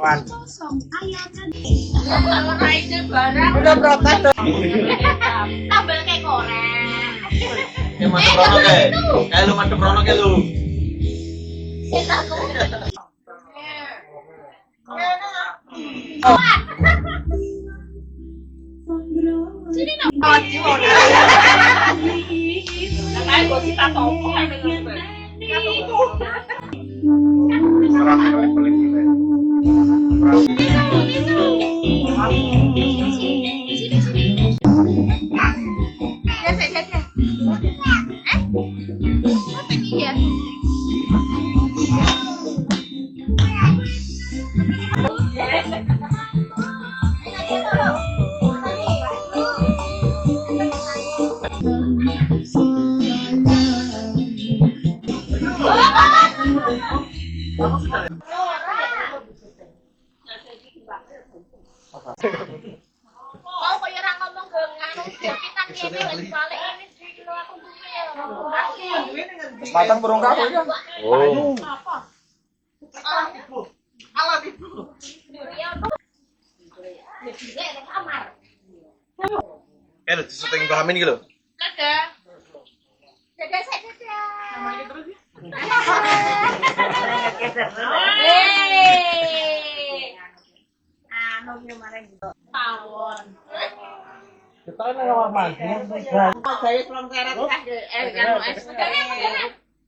kawan. Udah protes dong. Tambah kayak korek. Kayak mantep rono kayak. Kayak lu mantep rono kayak lu. Sini nak. Kayak gosip atau Kau kaya orang ngomong ke nganu kita kene lagi balik ini sih lo aku tuh. Batang burung kamu ya. Oh. Alat itu. Dia tuh. Dia di kamar. Kayak lu syuting pahamin gitu. Ada. Dadah saya. Namanya terus ya. Anu kemarin gitu. Tawon. Kita kan lewat mandi. Saya pulang teret kan es.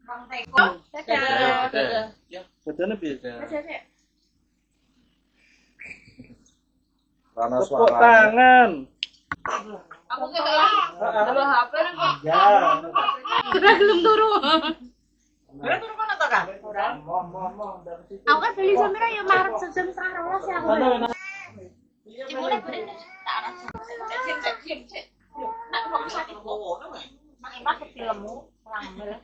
Bang Teko. Dadah. Betulnya beda. Karena Tepuk suara. tangan. Aku kayak kalau HP kok. Ya. Sudah belum turun. Udah turun kan atau kan? Aku kan beli samira ya marep sejam setengah rolas ya aku. Dimulai bener tak rasa. Sip. Nak mau sakit kok. Mak emak filmmu ramel.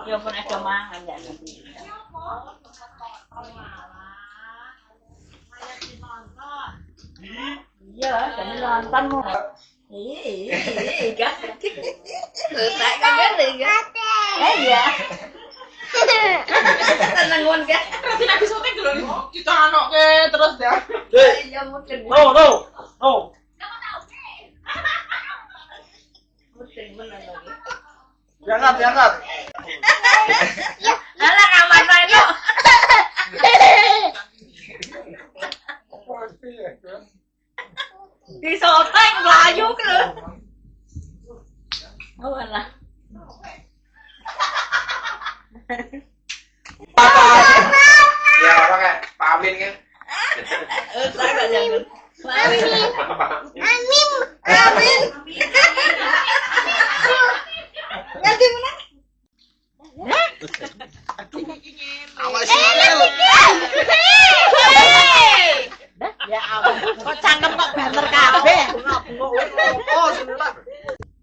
Ya pun ada mangan ya nanti. Iya, kami nonton mau. Iya, kan? Tak kamera ya. Iya. Tenangan kan? Berarti nak syuting dulu. Kita anok ke terus ya. Iya mungkin. No. Kamu tahu sih. Mungkin benar lagi. Diangkat. Ya, alah kamar saya. Di soteng melayu ke lu. Oh alah. Ya orang kayak pamin kan. Saya enggak jangan. Amin. Nanti mana? Awas sih. Ya ampun, kok cangkem kok banter kabeh. Oh, sebentar.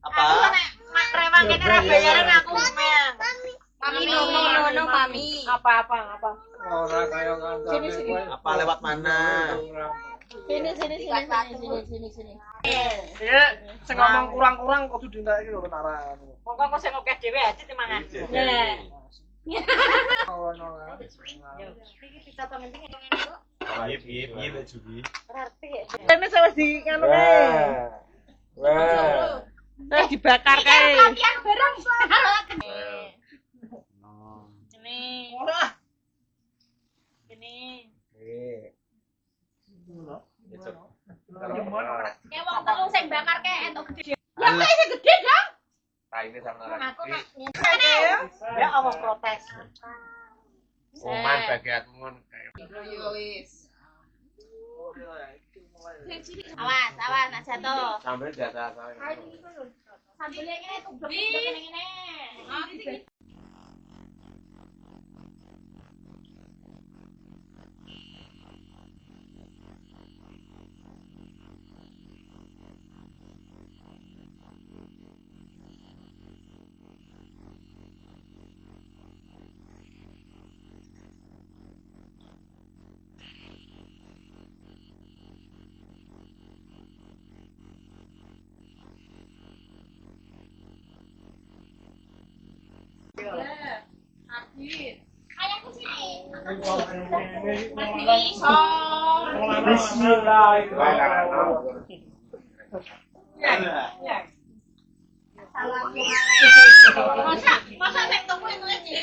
Apa? Mak rewang kene ra bayaran aku meng. Mami no mami. Apa. Ora kaya kancane kowe. Apa lewat mana? Sini. Ya, sing ngomong kurang-kurang kudu dindak iki lho benaran. Monggo kok sing akeh dhewe aja timangan. Iki dicoto ngenting ngene kok. Piye Mbak Jubi? Berarti Ini wis di nganu kae. Wah. Dibakar kae. latihan bareng. Ini. Kayak wong telu sing bakar kayak entuk gede. Ya kok isih gede dong. Nah, ini sama Aku nak ngene. Ya Allah protes. Oman bagi aku ngon kayak. Awas, nak jatuh. Sambil jatah saya. Sambilnya ngene tuh ngene. Masa nek toko itu iki.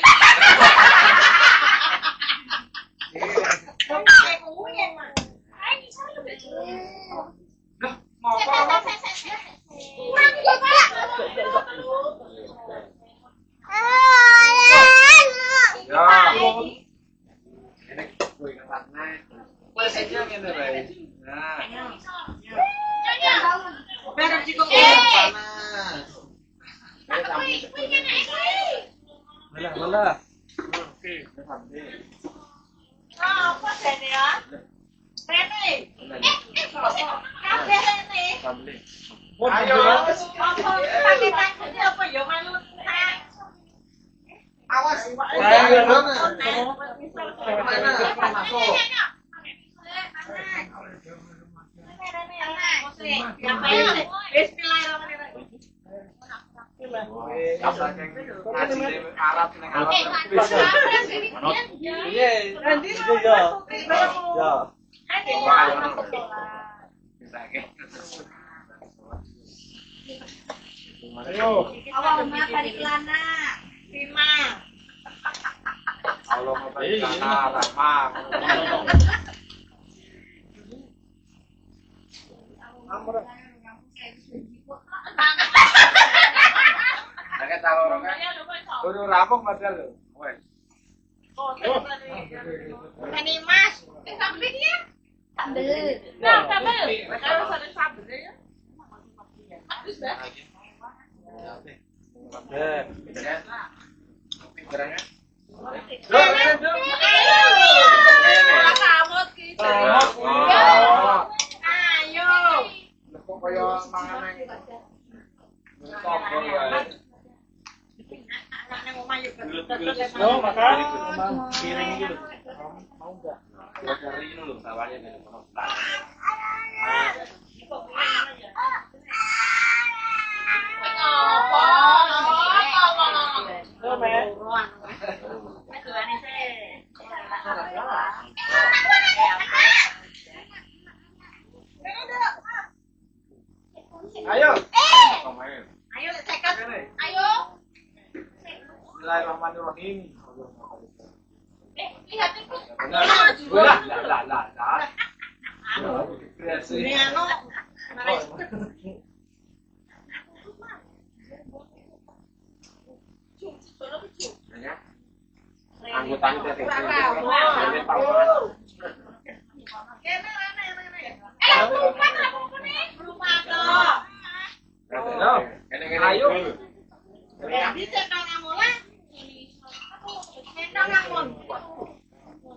Iya,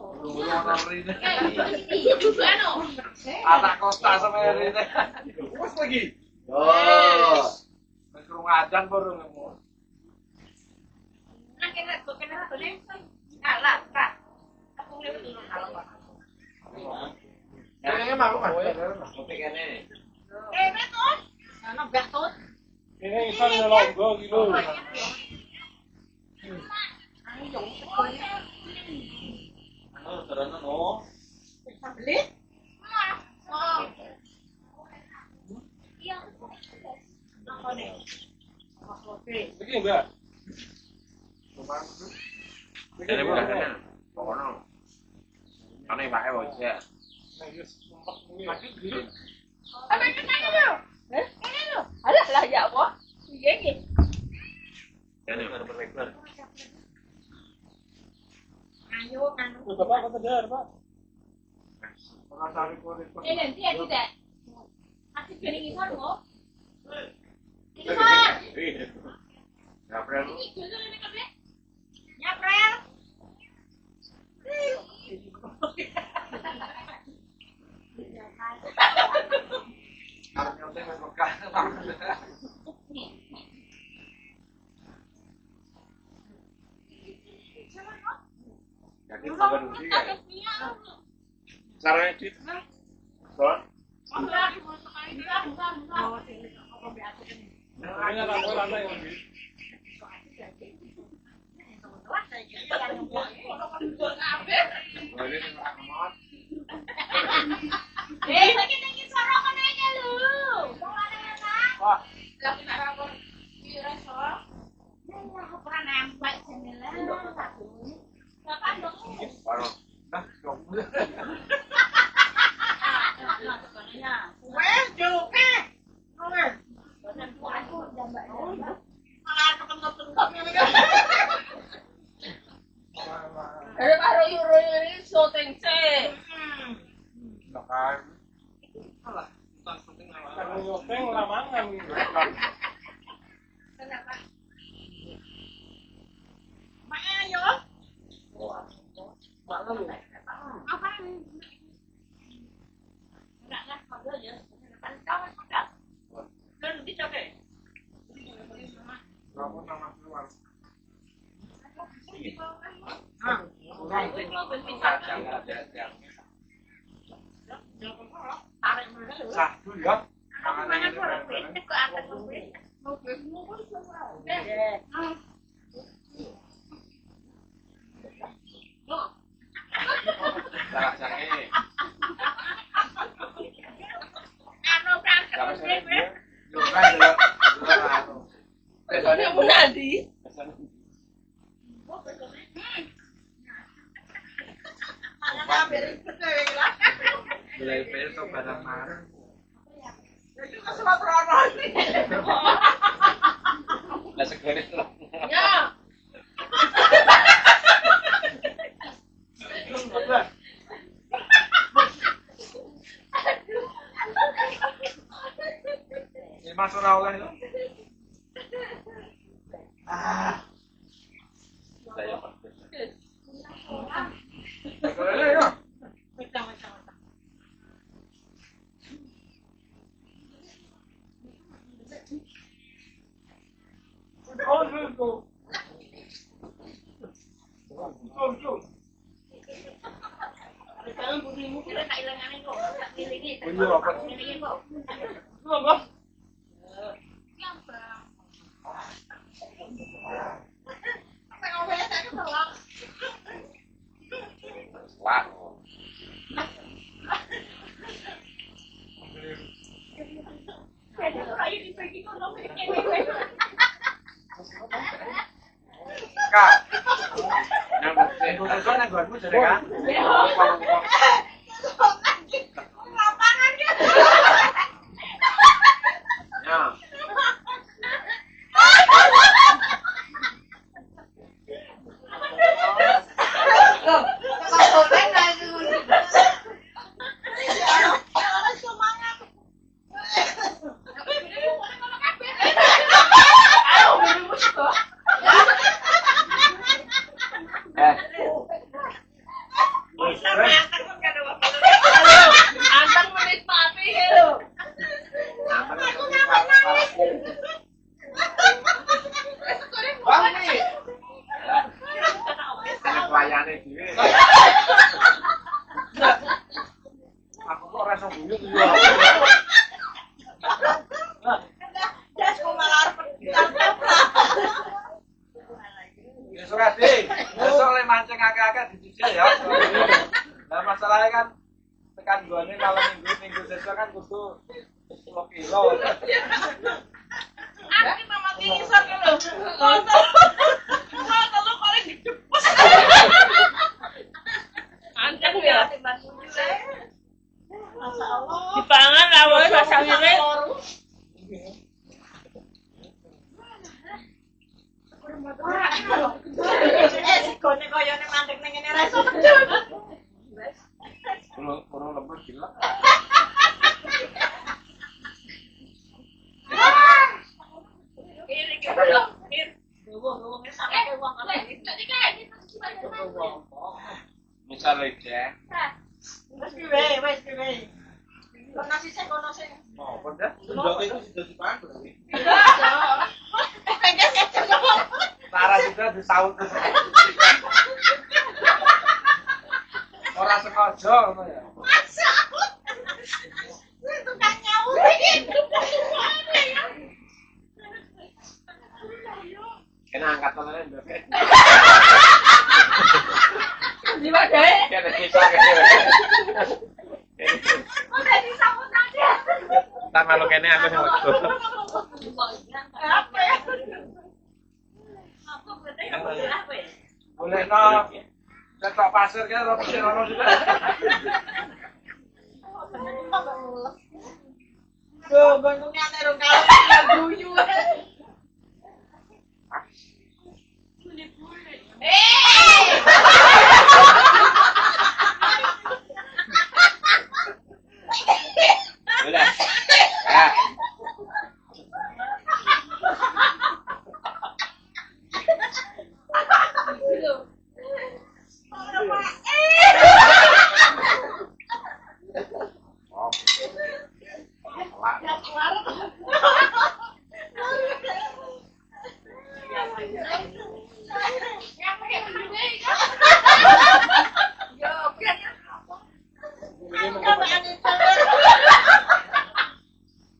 Malah ketemu-ketemu ngene kan. Ada karo Euro ini syuting sih. Makan. Alah, kan nyopeng lamangan. Kenapa? Ayo. Mana lu? Apa ini? Enggak lah, kalau ya. Kan kawan enggak. Kan dicoba. Kamu sama keluar. Satu ya. Mulai besok barang marah. Lah segede terus. Ya. Ini masuk oleh itu. Saya pakai. Boleh ya. Oh, go. Go. Kalau bunimu kira tak ilangan kok. Tak ngilingi. Bunyi apa? Ngilingi kok. Apa? Gampang. Tengok saya tak ketolak. Wah. Jadi kayu dibagi kono mikir. Kak. Yang betul yang gua jadi kan. Lapangan kan. Ya. Antang menikmati gitu. Pelayannya dhewe. Aku kok ora iso guyu guyu. Besok ade, besok le mancing akeh-akeh dicicil ya. Nah masalahnya kan tekan gone malam minggu sesuk kan kudu 10 kilo. Aku mama tinggisar lho. Kalau paling dijepus. Antang ya. Masyaallah. Dipangan lawan sasawire. Sikone koyone mandek ning ngene ra iso pedhot. Kurang lembut gila. Ini gitu loh. Ngomong sampe wong kok iki kayak Misal aja. Wes piye. Kono sih kono sih. Oh, bener. Ndok itu sudah dipangan berarti. Tara juga disaut. Ora sengaja ngono ya. Tukang nyawu iki. Kena angkat tangannya ndok. Di wae. Kena kisah kene. Udah disambut aja. Tak malu kene aku sing wektu. Apa ya? Aku berarti apa ya? Boleh no. Cetok pasir kene ora mesti ono juga. Tuh, bangungnya terus kalau guyu. Udah. Ya.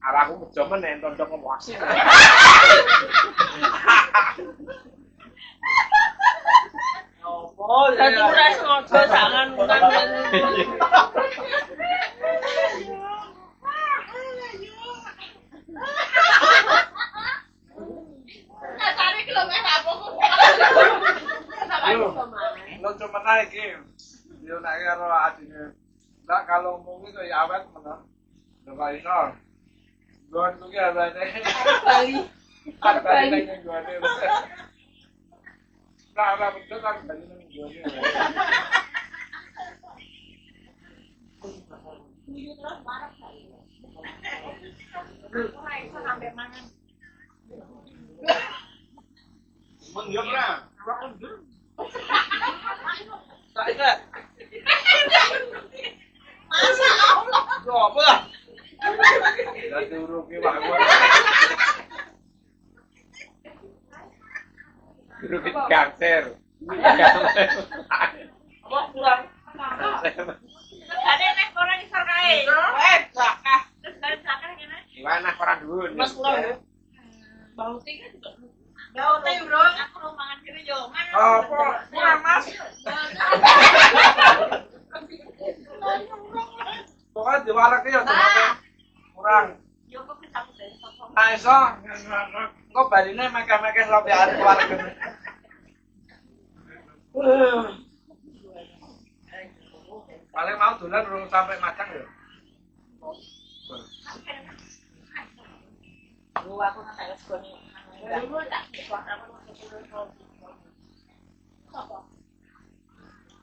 Arahku mejomen nek tondok ngomasi. Oh, Dadi ora sengaja jangan Lo cuma naik game. Dia naik karo adine. Lah kalau mung itu ya awet menan. Nggak iso. Gon kuwi abane. Bali. Bali nang gone. Lah betul kan bali nang gone. Terus marah kali. Ora iso sampe mangan. Mun yo ora. Saiki. Masa Allah. Yo apa lah? Dadi uruke wae. Uruke kanker. Apa kurang? Ada nek orang isor kae. Zakah. Terus dari zakah ngene. Gimana orang dulu? Mas kurang ya. Bau tinggi juga. Bau tinggi, Bro. Aku mau mangan dhewe yo. Apa? Kurang Mas. Pokoknya diwarake ya sampe kurang. Yo kok ketemu dari sosok. Nah iso engko baline mekeh-mekeh sampe arep warga. Paling mau dolan urung sampe Macang ya. Lu aku nang tak sekone. Dulu tak suara apa.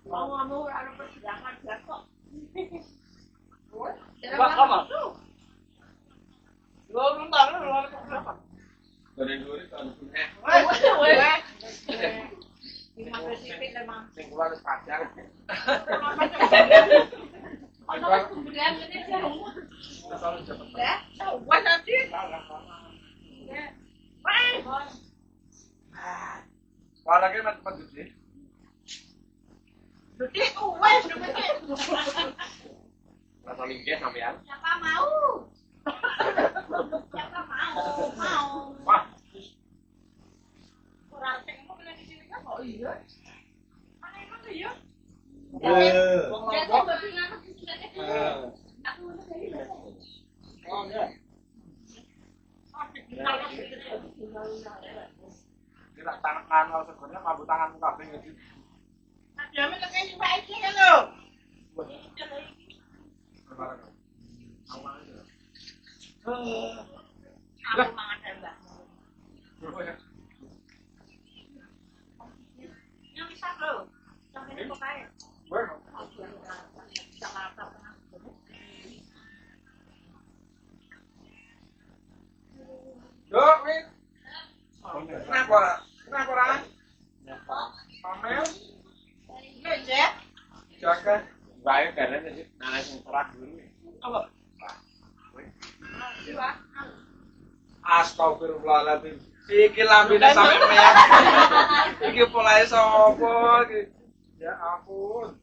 Mau ngomong ora persidangan kok. Wah, sama. Lo bentar, lo berapa? Dari dulu kan. Lima spesifik emang. Sing kula wis pacar. Ono kemudian ini sih. Selalu cepet. Ya, wes tadi. Warake cepet gede. Dadi wes Rasa linggih sampean. siapa mau? Siapa mau? Mau. Wah, Ora sing mau kena di sini kan? Oh iya. Mana emang tuh ya? Wong Ya ngomong. kok babi nganak di sini aja. Aku mau dari mana? Oh, ya. kira tangan kalau segone mampu tanganmu kabeh ngedit. Ada men nek iki Pak iki kan lho. Aku mangan dan mbakmu. Yang bisa lho. Sampai ini kok kae. Dok, Win. Kenapa? Kenapa orang? Pamel? Ngejek. Jaga. Baik karena sih anak yang terang dulu. Apa? Astagfirullahaladzim. Iki lambene sampe meyak. Iki polahe sapa iki? Ya ampun.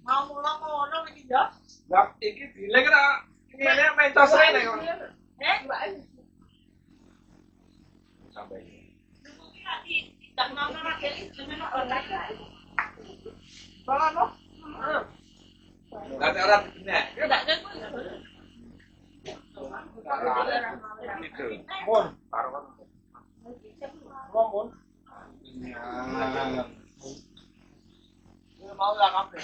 Mau mulang ngono iki yo. Lah iki dilek ra ngene mencos rene kok. Mbak. Sampai. Tak mau ora kene jenenge online. Salah, Lah ora begini. Tidak ada. Itu. Mun, taruhan. Mun. mau lah kabeh.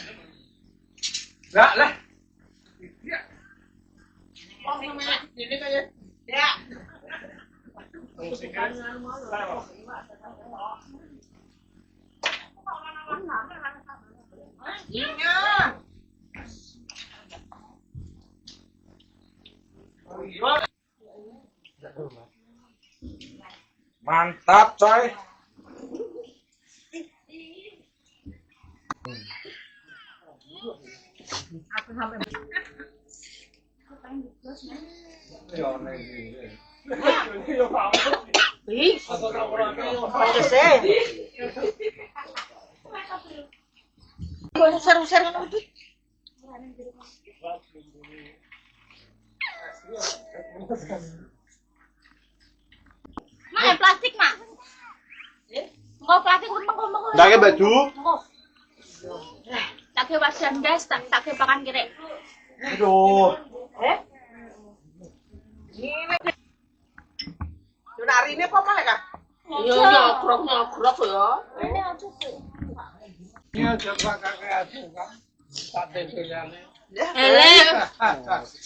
Lah lah. Iya. Oh, namanya ini kayak ya. Mantap coy. Aku sampai seru-seru ngono iki. Mak, plastik, Mak. Mau plastik mengko. Ndake baju. Tak ke wasian guys, tak ke pakan kire. Aduh. Hari ini apa malah kah? Iya, krok ya. Ini aja sih. Iya coba kakek atuh kan. Sate doyane. Elek. Tak sih.